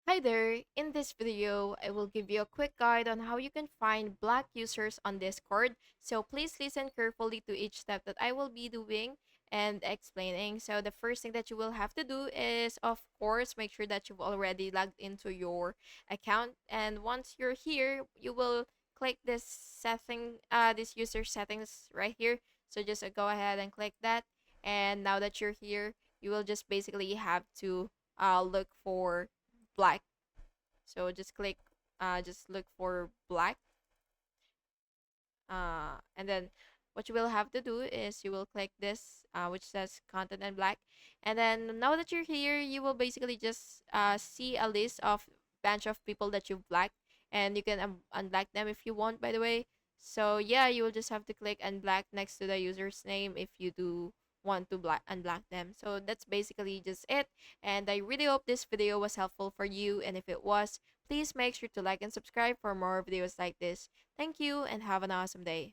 Hi there! In this video, I will give you a quick guide on how you can find black users on Discord. So please listen carefully to each step that I will be doing and explaining. So the first thing that you will have to do is, of course, make sure that you've already logged into your account. And once you're here, you will click this user settings right here. So just go ahead and click that. And now that you're here, you will just basically have to look for black. So just look for black. And then what you will have to do is you will click this, which says content and black. And then now that you're here, you will basically just see a list of bunch of people that you've blacked, and you can unblack them if you want. By the way, so yeah, you will just have to click unblack next to the user's name if you do want to black unblock them. So that's basically just it. And I really hope this video was helpful for you. And if it was, please make sure to like and subscribe for more videos like this. Thank you and have an awesome day.